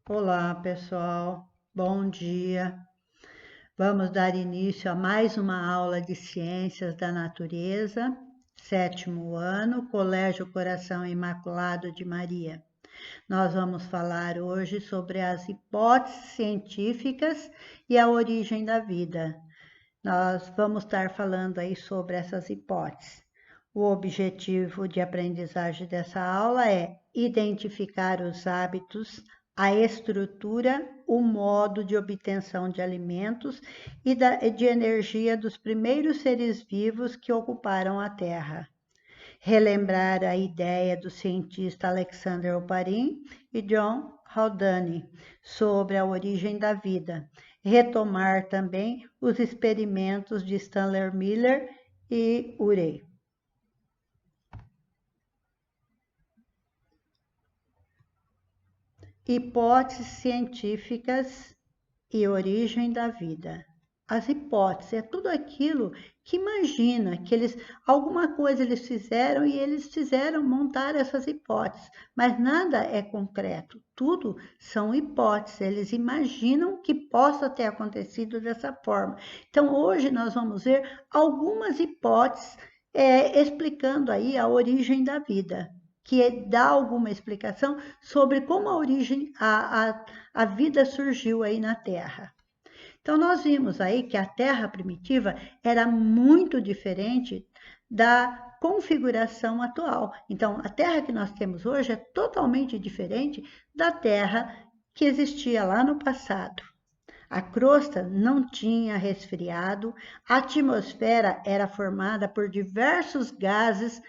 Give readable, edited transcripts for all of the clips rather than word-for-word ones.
Olá, pessoal. Bom dia. Vamos dar início a mais uma aula de Ciências da Natureza, sétimo ano, Colégio Coração Imaculado de Maria. Nós vamos falar hoje sobre as hipóteses científicas e a origem da vida. Nós vamos estar falando aí sobre essas hipóteses. O objetivo de aprendizagem dessa aula é identificar os hábitos, a estrutura, o modo de obtenção de alimentos e de energia dos primeiros seres vivos que ocuparam a Terra. Relembrar a ideia do cientista Alexander Oparin e John Haldane sobre a origem da vida. Retomar também os experimentos de Stanley Miller e Urey. Hipóteses científicas e origem da vida. As hipóteses é tudo aquilo que imagina que alguma coisa eles fizeram e eles fizeram montar essas hipóteses, mas nada é concreto, tudo são hipóteses, eles imaginam que possa ter acontecido dessa forma. Então hoje nós vamos ver algumas hipóteses explicando aí a origem da vida, que dá alguma explicação sobre como a vida surgiu aí na Terra. Então, nós vimos aí que a Terra primitiva era muito diferente da configuração atual. Então, a Terra que nós temos hoje é totalmente diferente da Terra que existia lá no passado. A crosta não tinha resfriado, a atmosfera era formada por diversos gases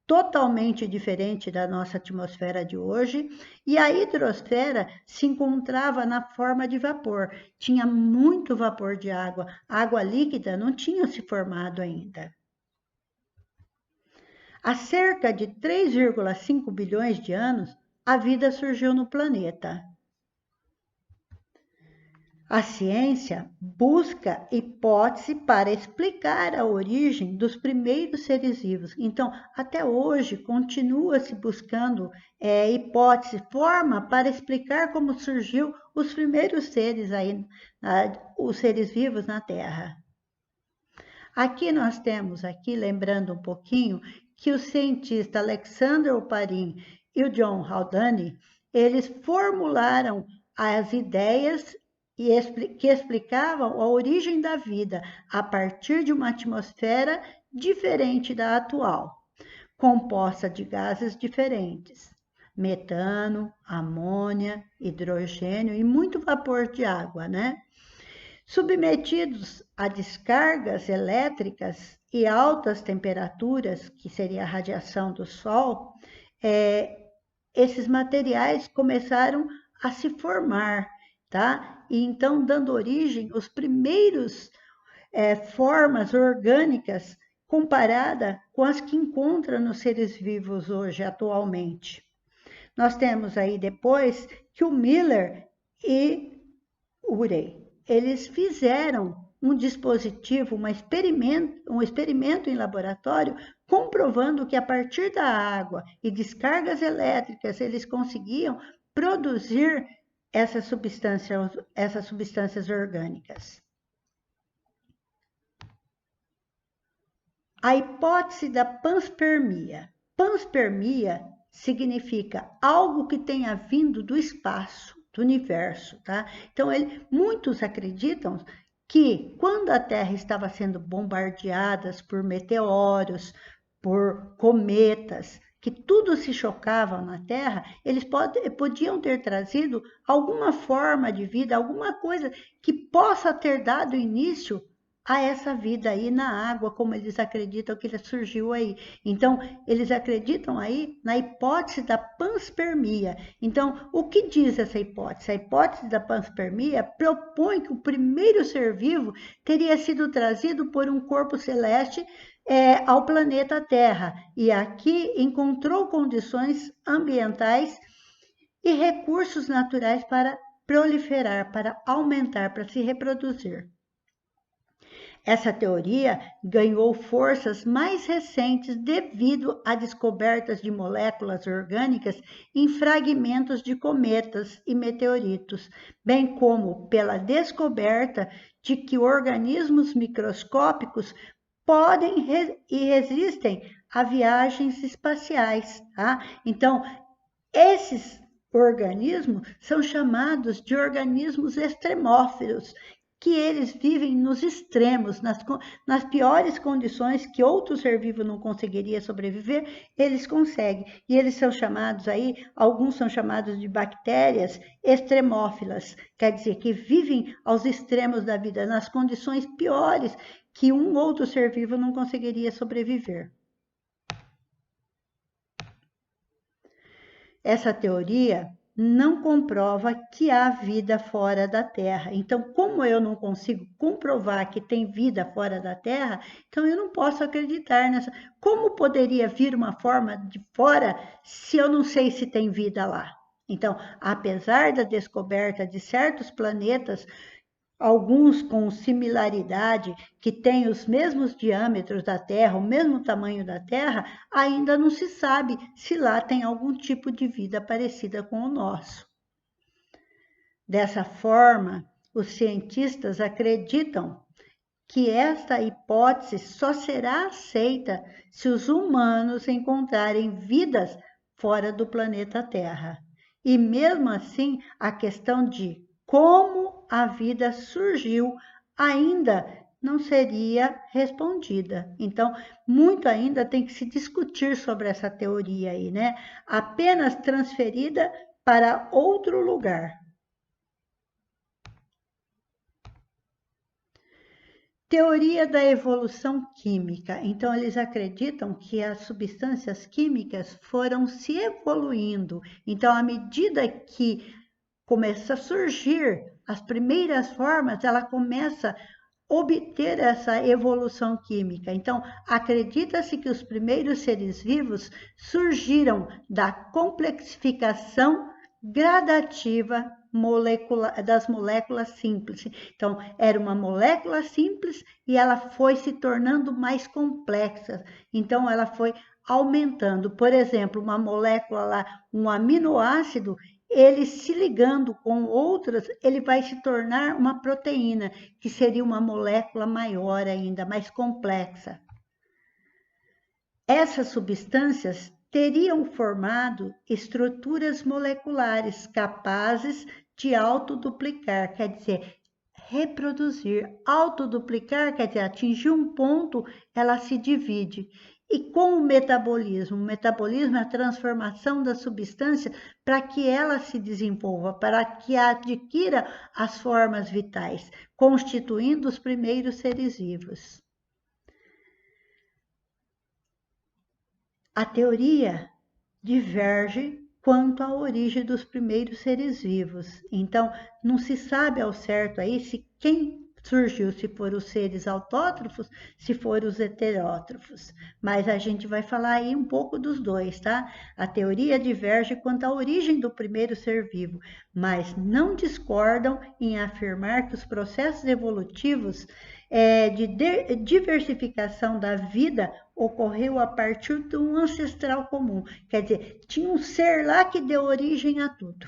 totalmente diferente da nossa atmosfera de hoje, e a hidrosfera se encontrava na forma de vapor. Tinha muito vapor de água, a água líquida não tinha se formado ainda. Há cerca de 3,5 bilhões de anos, a vida surgiu no planeta. A ciência busca hipótese para explicar a origem dos primeiros seres vivos. Então, até hoje, continua-se buscando hipótese, forma para explicar como surgiu os primeiros seres aí, os seres vivos na Terra. Aqui nós temos, lembrando um pouquinho, que o cientista Alexander Oparin e o John Haldane, eles formularam as ideias que explicavam a origem da vida a partir de uma atmosfera diferente da atual, composta de gases diferentes, metano, amônia, hidrogênio e muito vapor de água, né? Submetidos a descargas elétricas e altas temperaturas, que seria a radiação do Sol, esses materiais começaram a se formar, tá? E então dando origem aos primeiros formas orgânicas comparada com as que encontra nos seres vivos hoje, atualmente. Nós temos aí depois que o Miller e Urey, eles fizeram um dispositivo, um experimento em laboratório, comprovando que a partir da água e descargas elétricas eles conseguiam produzir essas substâncias orgânicas. A hipótese da panspermia. Panspermia significa algo que tenha vindo do espaço, do universo, tá? Então, muitos acreditam que quando a Terra estava sendo bombardeada por meteoros, por cometas, que tudo se chocava na Terra, eles podiam ter trazido alguma forma de vida, alguma coisa que possa ter dado início a essa vida aí na água, como eles acreditam que surgiu aí. Então, eles acreditam aí na hipótese da panspermia. Então, o que diz essa hipótese? A hipótese da panspermia propõe que o primeiro ser vivo teria sido trazido por um corpo celeste ao planeta Terra, e aqui encontrou condições ambientais e recursos naturais para proliferar, para aumentar, para se reproduzir. Essa teoria ganhou forças mais recentes devido a descobertas de moléculas orgânicas em fragmentos de cometas e meteoritos, bem como pela descoberta de que organismos microscópicos podem e resistem a viagens espaciais. Tá? Então, esses organismos são chamados de organismos extremófilos, que eles vivem nos extremos, nas piores condições que outro ser vivo não conseguiria sobreviver, eles conseguem. E eles são chamados aí, alguns são chamados de bactérias extremófilas, quer dizer, que vivem aos extremos da vida, nas condições piores que um outro ser vivo não conseguiria sobreviver. Essa teoria não comprova que há vida fora da Terra. Então, como eu não consigo comprovar que tem vida fora da Terra, então eu não posso acreditar nessa. Como poderia vir uma forma de fora se eu não sei se tem vida lá? Então, apesar da descoberta de certos planetas, alguns com similaridade, que têm os mesmos diâmetros da Terra, o mesmo tamanho da Terra, ainda não se sabe se lá tem algum tipo de vida parecida com o nosso. Dessa forma, os cientistas acreditam que esta hipótese só será aceita se os humanos encontrarem vidas fora do planeta Terra. E mesmo assim, a questão de como a vida surgiu ainda não seria respondida. Então, muito ainda tem que se discutir sobre essa teoria aí, né? Apenas transferida para outro lugar. Teoria da evolução química. Então, eles acreditam que as substâncias químicas foram se evoluindo. Então, à medida que começa a surgir as primeiras formas, ela começa a obter essa evolução química. Então, acredita-se que os primeiros seres vivos surgiram da complexificação gradativa das moléculas simples. Então, era uma molécula simples e ela foi se tornando mais complexa. Então, ela foi aumentando. Por exemplo, uma molécula lá, um aminoácido, ele se ligando com outras, ele vai se tornar uma proteína, que seria uma molécula maior ainda, mais complexa. Essas substâncias teriam formado estruturas moleculares capazes de autoduplicar, quer dizer, reproduzir. Autoduplicar quer dizer, atingir um ponto, ela se divide. E com o metabolismo é a transformação da substância para que ela se desenvolva, para que adquira as formas vitais, constituindo os primeiros seres vivos. A teoria diverge quanto à origem dos primeiros seres vivos. Então, não se sabe ao certo aí se quem surgiu, se foram os seres autótrofos, se foram os heterótrofos. Mas a gente vai falar aí um pouco dos dois, tá? A teoria diverge quanto à origem do primeiro ser vivo, mas não discordam em afirmar que os processos evolutivos de diversificação da vida ocorreu a partir de um ancestral comum. Quer dizer, tinha um ser lá que deu origem a tudo.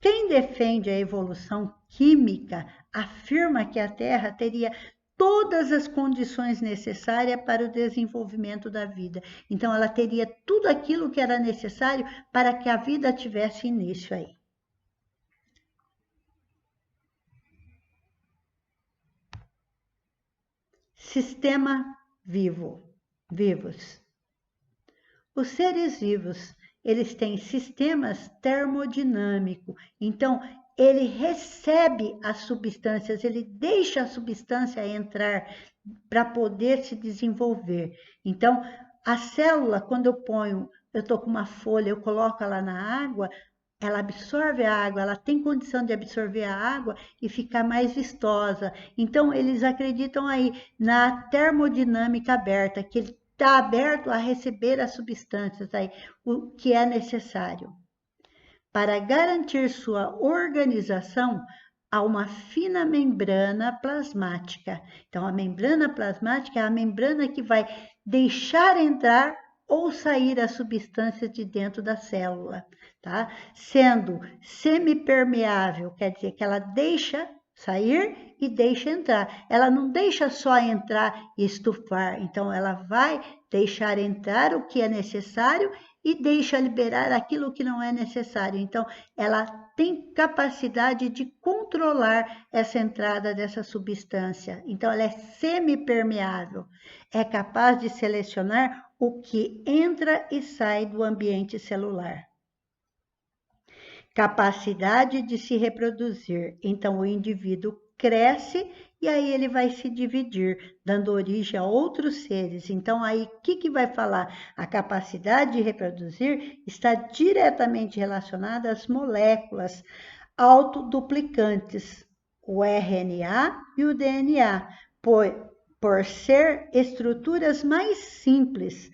Quem defende a evolução química afirma que a Terra teria todas as condições necessárias para o desenvolvimento da vida. Então, ela teria tudo aquilo que era necessário para que a vida tivesse início aí. Sistema vivos. Os seres vivos, eles têm sistemas termodinâmicos. Então, ele recebe as substâncias, ele deixa a substância entrar para poder se desenvolver. Então, a célula, quando eu estou com uma folha, eu coloco ela na água, ela absorve a água, ela tem condição de absorver a água e ficar mais vistosa. Então, eles acreditam aí na termodinâmica aberta, que ele está aberto a receber as substâncias aí, o que é necessário. Para garantir sua organização, a uma fina membrana plasmática. Então, a membrana plasmática é a membrana que vai deixar entrar ou sair a substância de dentro da célula, tá? Sendo semipermeável, quer dizer que ela deixa sair e deixa entrar. Ela não deixa só entrar e estufar, então ela vai deixar entrar o que é necessário e deixa liberar aquilo que não é necessário. Então, ela tem capacidade de controlar essa entrada dessa substância. Então, ela é semipermeável, é capaz de selecionar o que entra e sai do ambiente celular. Capacidade de se reproduzir. Então, o indivíduo cresce e aí ele vai se dividir, dando origem a outros seres. Então, aí, o que vai falar? A capacidade de reproduzir está diretamente relacionada às moléculas autoduplicantes, o RNA e o DNA, por ser estruturas mais simples.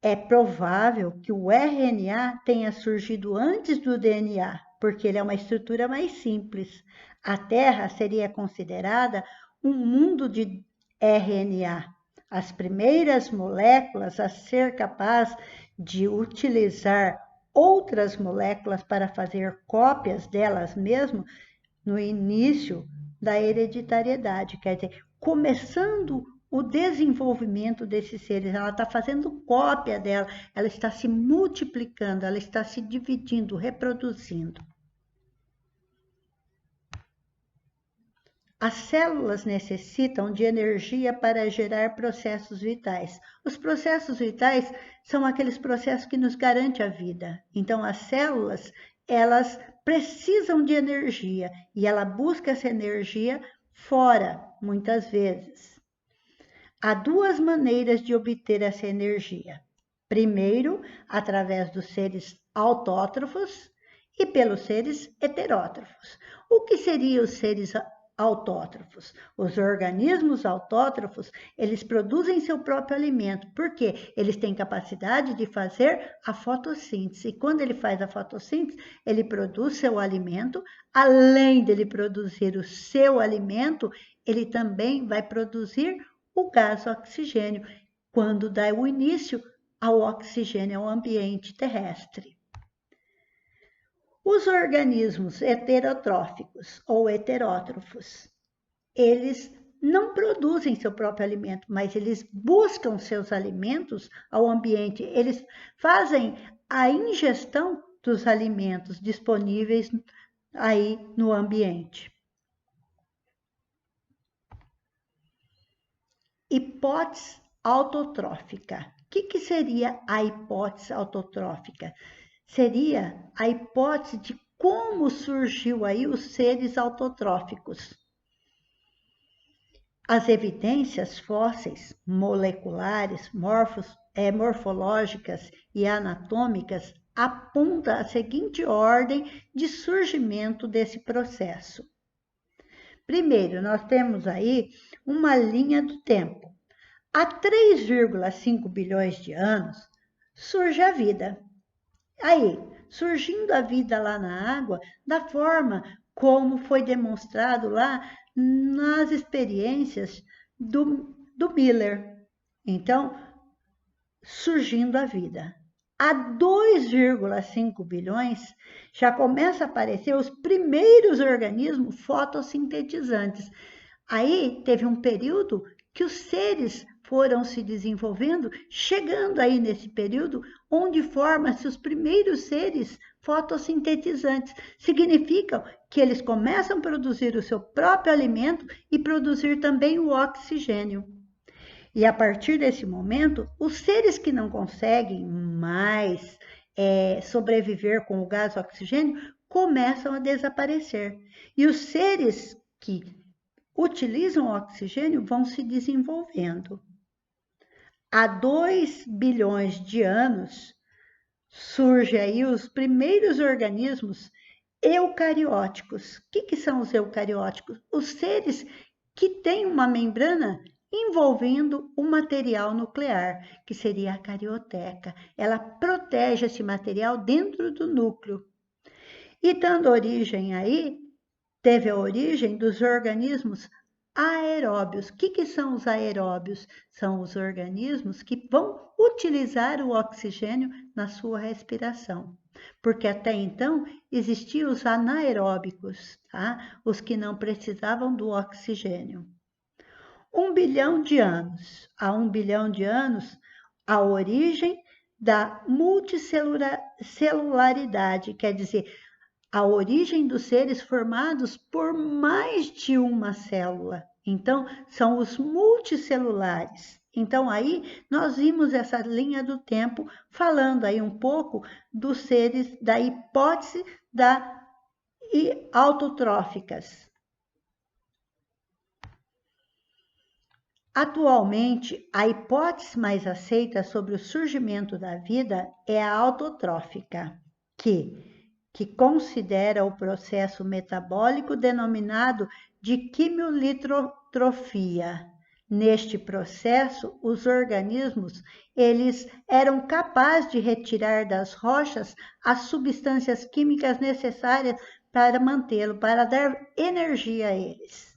É provável que o RNA tenha surgido antes do DNA, porque ele é uma estrutura mais simples. A Terra seria considerada um mundo de RNA. As primeiras moléculas a ser capaz de utilizar outras moléculas para fazer cópias delas mesmas no início da hereditariedade, quer dizer, começando o desenvolvimento desses seres, ela está fazendo cópia dela, ela está se multiplicando, ela está se dividindo, reproduzindo. As células necessitam de energia para gerar processos vitais. Os processos vitais são aqueles processos que nos garantem a vida. Então, as células, elas precisam de energia e ela busca essa energia fora, muitas vezes. Há duas maneiras de obter essa energia. Primeiro, através dos seres autótrofos e pelos seres heterótrofos. O que seriam os seres autótrofos? Os organismos autótrofos, eles produzem seu próprio alimento. Por quê? Eles têm capacidade de fazer a fotossíntese. E quando ele faz a fotossíntese, ele produz seu alimento. Além dele produzir o seu alimento, ele também vai produzir o gás oxigênio, quando dá o início ao oxigênio ao ambiente terrestre. Os organismos heterotróficos ou heterótrofos, eles não produzem seu próprio alimento, mas eles buscam seus alimentos ao ambiente, eles fazem a ingestão dos alimentos disponíveis aí no ambiente. Hipótese autotrófica. O que seria a hipótese autotrófica? Seria a hipótese de como surgiu aí os seres autotróficos. As evidências fósseis, moleculares, morfológicas e anatômicas apontam a seguinte ordem de surgimento desse processo. Primeiro, nós temos aí uma linha do tempo. Há 3,5 bilhões de anos surge a vida. Aí, surgindo a vida lá na água, da forma como foi demonstrado lá nas experiências do Miller. Então, surgindo a vida. Há 2,5 bilhões já começam a aparecer os primeiros organismos fotossintetizantes. Aí teve um período que os seres foram se desenvolvendo, chegando aí nesse período onde formam-se os primeiros seres fotossintetizantes. Significam que eles começam a produzir o seu próprio alimento e produzir também o oxigênio. E a partir desse momento, os seres que não conseguem mais sobreviver com o gás oxigênio começam a desaparecer. E os seres que utilizam o oxigênio vão se desenvolvendo. Há 2 bilhões de anos, surgem aí os primeiros organismos eucarióticos. O que são os eucarióticos? Os seres que têm uma membrana envolvendo o material nuclear, que seria a carioteca. Ela protege esse material dentro do núcleo. E dando origem aí teve a origem dos organismos aeróbios. O que são os aeróbios? São os organismos que vão utilizar o oxigênio na sua respiração. Porque até então existiam os anaeróbicos, tá? Os que não precisavam do oxigênio. 1 bilhão de anos. Há 1 bilhão de anos, a origem da multicelularidade, quer dizer, a origem dos seres formados por mais de uma célula. Então, são os multicelulares. Então, aí nós vimos essa linha do tempo falando aí um pouco dos seres da hipótese da autotróficas. Atualmente, a hipótese mais aceita sobre o surgimento da vida é a autotrófica, que considera o processo metabólico denominado de quimiolitrofia. Neste processo, os organismos eles eram capazes de retirar das rochas as substâncias químicas necessárias para mantê-lo, para dar energia a eles.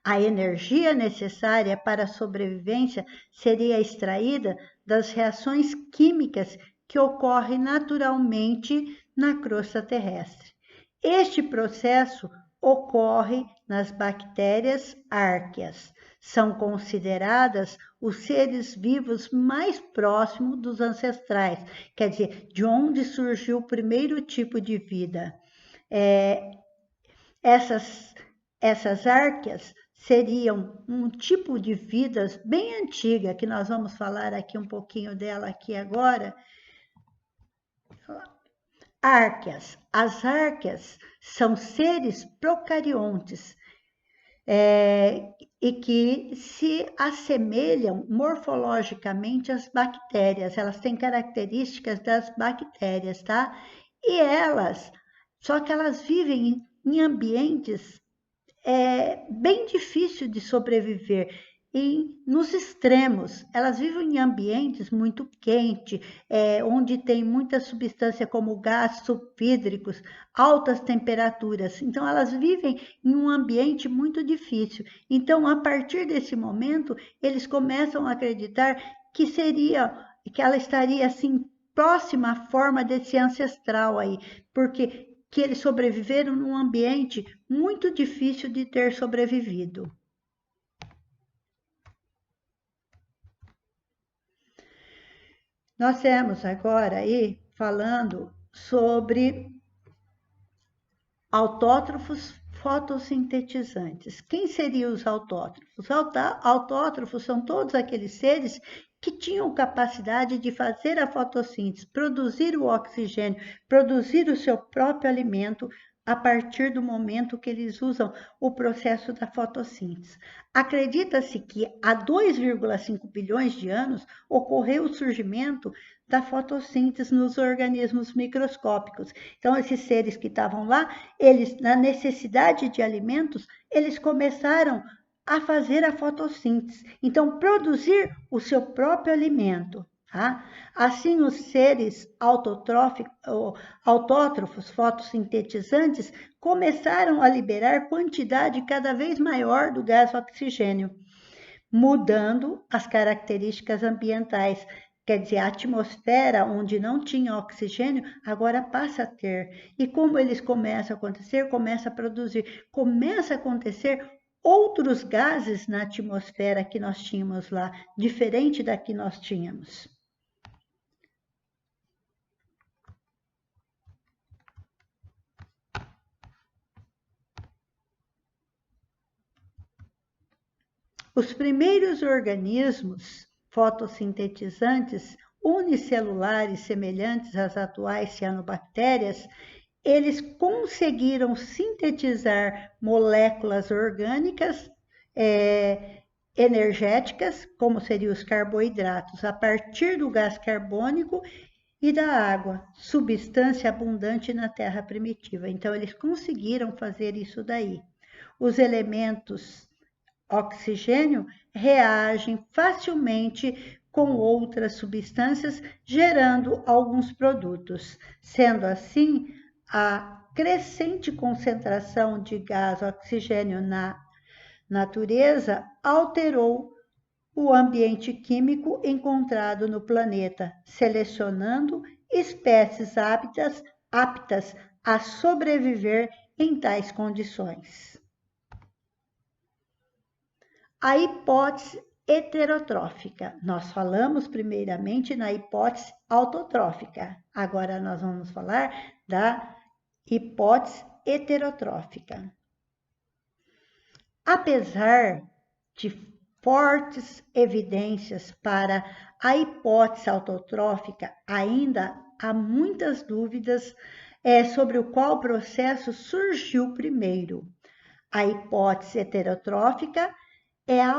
A energia necessária para a sobrevivência seria extraída das reações químicas que ocorrem naturalmente na crosta terrestre. Este processo ocorre nas bactérias árqueas. São consideradas os seres vivos mais próximos dos ancestrais, quer dizer, de onde surgiu o primeiro tipo de vida. Essas árqueas seriam um tipo de vida bem antiga, que nós vamos falar aqui um pouquinho dela aqui agora. Árqueas. As árqueas são seres procariontes e que se assemelham morfologicamente às bactérias. Elas têm características das bactérias, tá? Só que elas vivem em ambientes bem difícil de sobreviver. E nos extremos, elas vivem em ambientes muito quentes, onde tem muita substância como gás sulfídricos, altas temperaturas. Então, elas vivem em um ambiente muito difícil. Então, a partir desse momento, eles começam a acreditar que ela estaria assim próxima à forma desse ancestral aí, porque eles sobreviveram num ambiente muito difícil de ter sobrevivido. Nós temos agora aí falando sobre autótrofos fotossintetizantes. Quem seriam os autótrofos? Autótrofos são todos aqueles seres que tinham capacidade de fazer a fotossíntese, produzir o oxigênio, produzir o seu próprio alimento a partir do momento que eles usam o processo da fotossíntese. Acredita-se que há 2,5 bilhões de anos ocorreu o surgimento da fotossíntese nos organismos microscópicos. Então, esses seres que estavam lá, eles, na necessidade de alimentos, eles começaram a fazer a fotossíntese. Então, produzir o seu próprio alimento. Tá? Assim, os seres autótrofos fotossintetizantes começaram a liberar quantidade cada vez maior do gás oxigênio, mudando as características ambientais. Quer dizer, a atmosfera onde não tinha oxigênio, agora passa a ter. E como eles começam a acontecer, começa a acontecer outros gases na atmosfera que nós tínhamos lá, diferente da que nós tínhamos. Os primeiros organismos fotossintetizantes unicelulares semelhantes às atuais cianobactérias, eles conseguiram sintetizar moléculas orgânicas energéticas, como seriam os carboidratos, a partir do gás carbônico e da água, substância abundante na Terra primitiva. Então, eles conseguiram fazer isso daí. Os elementos oxigênio reagem facilmente com outras substâncias, gerando alguns produtos. Sendo assim, a crescente concentração de gás oxigênio na natureza alterou o ambiente químico encontrado no planeta, selecionando espécies aptas a sobreviver em tais condições. A hipótese heterotrófica. Nós falamos primeiramente na hipótese autotrófica. Agora nós vamos falar da hipótese heterotrófica. Apesar de fortes evidências para a hipótese autotrófica, ainda há muitas dúvidas sobre o qual processo surgiu primeiro. A hipótese heterotrófica é a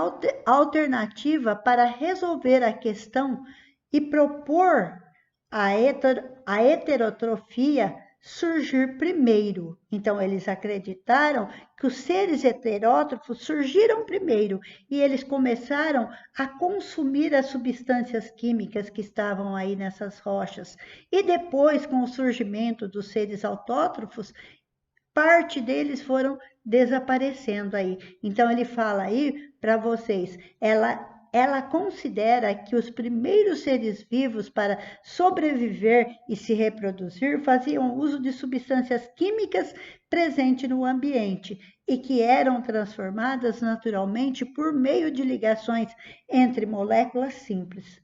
alternativa para resolver a questão e propor a heterotrofia surgir primeiro. Então, eles acreditaram que os seres heterótrofos surgiram primeiro e eles começaram a consumir as substâncias químicas que estavam aí nessas rochas. E depois, com o surgimento dos seres autótrofos, parte deles foram desaparecendo aí. Então, ele fala aí para vocês, ela considera que os primeiros seres vivos para sobreviver e se reproduzir faziam uso de substâncias químicas presentes no ambiente e que eram transformadas naturalmente por meio de ligações entre moléculas simples.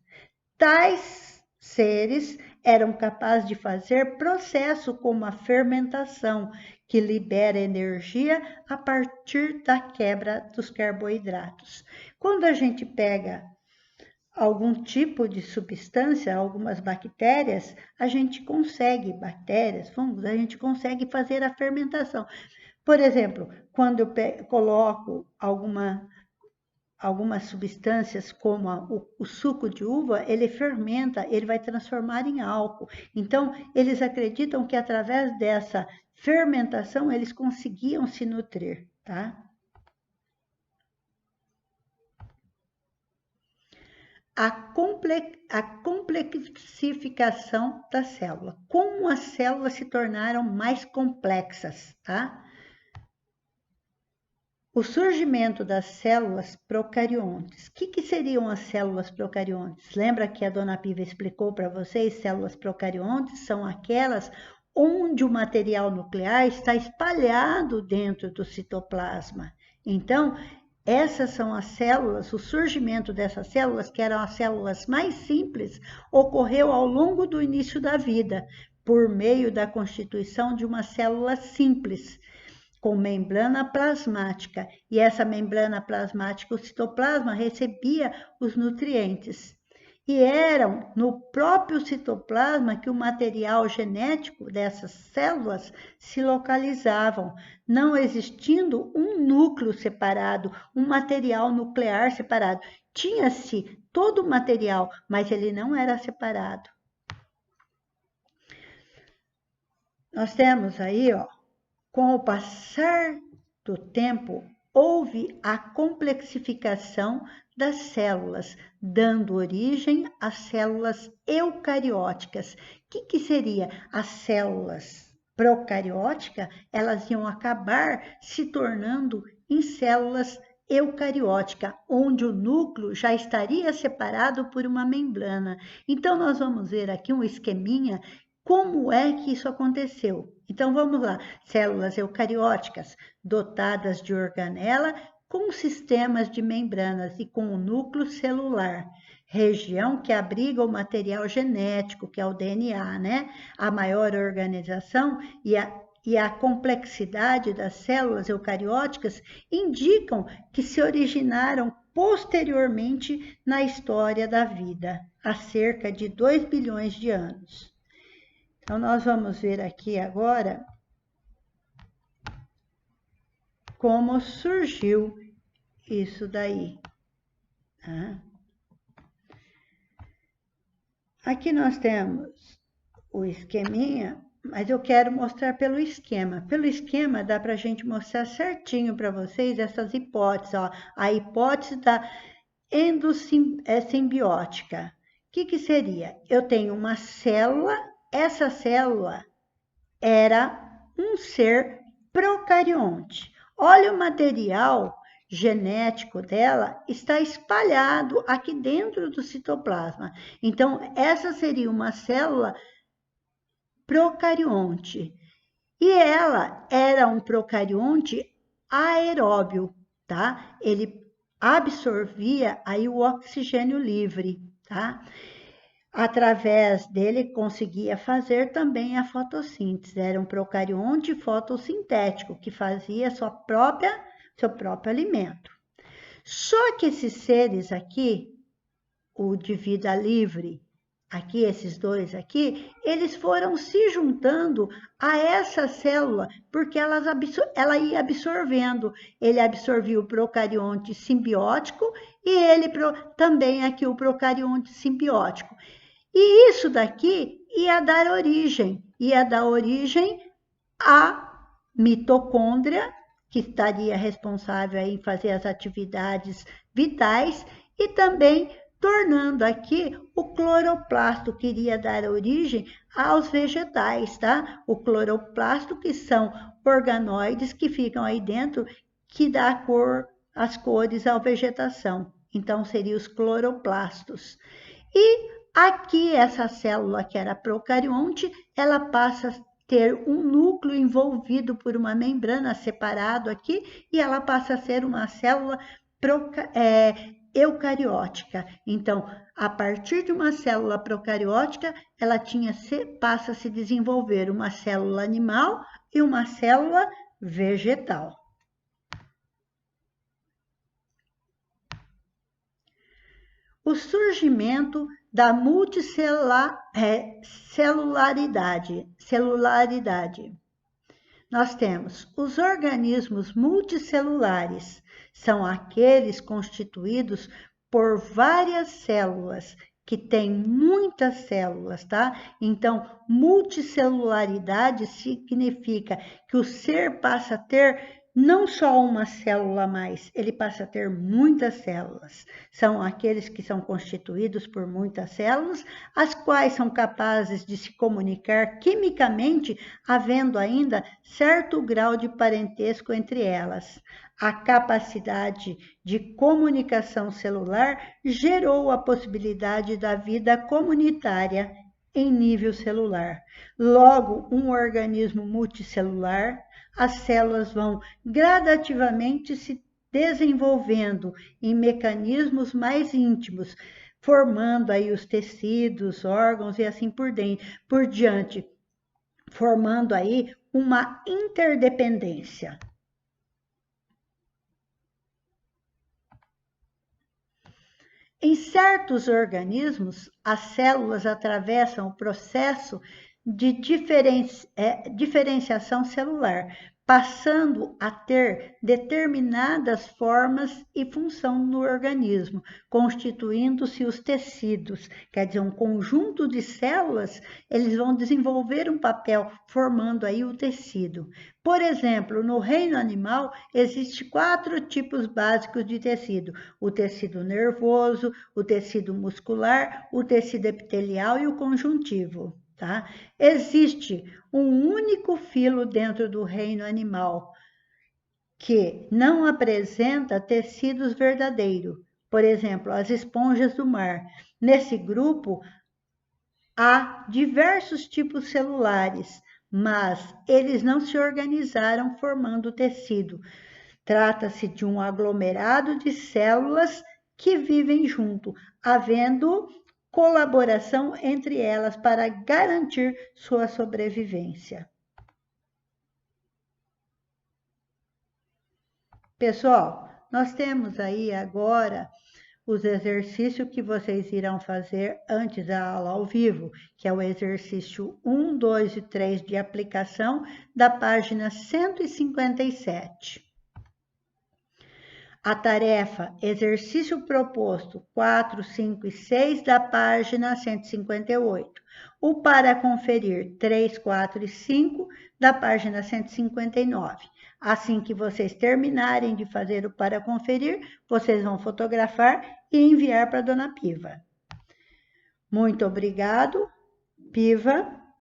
Tais seres eram capazes de fazer processo como a fermentação, que libera energia a partir da quebra dos carboidratos. Quando a gente pega algum tipo de substância, algumas bactérias, a gente consegue, fungos, a gente consegue fazer a fermentação. Por exemplo, quando eu coloco algumas substâncias, como o suco de uva, ele fermenta, ele vai transformar em álcool. Então, eles acreditam que através dessa fermentação, eles conseguiam se nutrir, tá? A complexificação da célula. Como as células se tornaram mais complexas, tá? O surgimento das células procariontes. O que seriam as células procariontes? Lembra que a dona Piva explicou para vocês? Células procariontes são aquelas onde o material nuclear está espalhado dentro do citoplasma. Então, essas são as células, o surgimento dessas células, que eram as células mais simples, ocorreu ao longo do início da vida, por meio da constituição de uma célula simples, com membrana plasmática, e essa membrana plasmática, o citoplasma, recebia os nutrientes. E eram no próprio citoplasma que o material genético dessas células se localizavam, não existindo um núcleo separado, um material nuclear separado. Tinha-se todo o material, mas ele não era separado. Nós temos aí, ó, com o passar do tempo, houve a complexificação das células, dando origem às células eucarióticas. O que seria as células procarióticas? Elas iam acabar se tornando em células eucarióticas, onde o núcleo já estaria separado por uma membrana. Então, nós vamos ver aqui um esqueminha como é que isso aconteceu. Então, vamos lá. Células eucarióticas, dotadas de organela, com sistemas de membranas e com o núcleo celular, região que abriga o material genético, que é o DNA, né? A maior organização e a complexidade das células eucarióticas indicam que se originaram posteriormente na história da vida, há cerca de 2 bilhões de anos. Então, nós vamos ver aqui agora como surgiu isso daí. Tá? Aqui nós temos o esqueminha, mas eu quero mostrar pelo esquema. Pelo esquema dá para a gente mostrar certinho para vocês essas hipóteses. Ó. A hipótese da endossimbiótica. O que seria? Eu tenho uma célula, essa célula era um ser procarionte. Olha o material genético dela está espalhado aqui dentro do citoplasma. Então, essa seria uma célula procarionte. E ela era um procarionte aeróbio, tá? Ele absorvia aí o oxigênio livre, tá? Através dele conseguia fazer também a fotossíntese. Era um procarionte fotossintético que fazia seu próprio alimento. Só que esses seres aqui, o de vida livre, aqui esses dois aqui, eles foram se juntando a essa célula, porque ela ia absorvendo. Ele absorvia o procarionte simbiótico e ele também aqui o procarionte simbiótico. E isso daqui ia dar origem à mitocôndria, que estaria responsável em fazer as atividades vitais, e também tornando aqui o cloroplasto, que iria dar origem aos vegetais, tá? O cloroplasto, que são organoides que ficam aí dentro, que dá as cores à vegetação. Então, seriam os cloroplastos. E aqui, essa célula que era procarionte, ela passa a ter um núcleo envolvido por uma membrana separado aqui, e ela passa a ser uma célula eucariótica. Então, a partir de uma célula procariótica, ela passa a se desenvolver uma célula animal e uma célula vegetal. O surgimento da multicelularidade. Nós temos os organismos multicelulares, são aqueles constituídos por várias células, que têm muitas células, tá? Então, multicelularidade significa que o ser passa a ter não só uma célula a mais, ele passa a ter muitas células. São aqueles que são constituídos por muitas células, as quais são capazes de se comunicar quimicamente, havendo ainda certo grau de parentesco entre elas. A capacidade de comunicação celular gerou a possibilidade da vida comunitária em nível celular. Logo, um organismo multicelular, as células vão gradativamente se desenvolvendo em mecanismos mais íntimos, formando aí os tecidos, órgãos e assim por diante, formando aí uma interdependência. Em certos organismos, as células atravessam o processo de diferenciação celular, passando a ter determinadas formas e função no organismo, constituindo-se os tecidos, quer dizer, um conjunto de células, eles vão desenvolver um papel, formando aí o tecido. Por exemplo, no reino animal, existem 4 tipos básicos de tecido: o tecido nervoso, o tecido muscular, o tecido epitelial e o conjuntivo. Tá? Existe um único filo dentro do reino animal que não apresenta tecidos verdadeiros. Por exemplo, as esponjas do mar. Nesse grupo, há diversos tipos celulares, mas eles não se organizaram formando tecido. Trata-se de um aglomerado de células que vivem junto, havendo colaboração entre elas para garantir sua sobrevivência. Pessoal, nós temos aí agora os exercícios que vocês irão fazer antes da aula ao vivo, que é o exercício 1, 2 e 3 de aplicação da página 157. A tarefa, exercício proposto 4, 5 e 6 da página 158. O para conferir 3, 4 e 5 da página 159. Assim que vocês terminarem de fazer o para conferir, vocês vão fotografar e enviar para a dona Piva. Muito obrigado, Piva.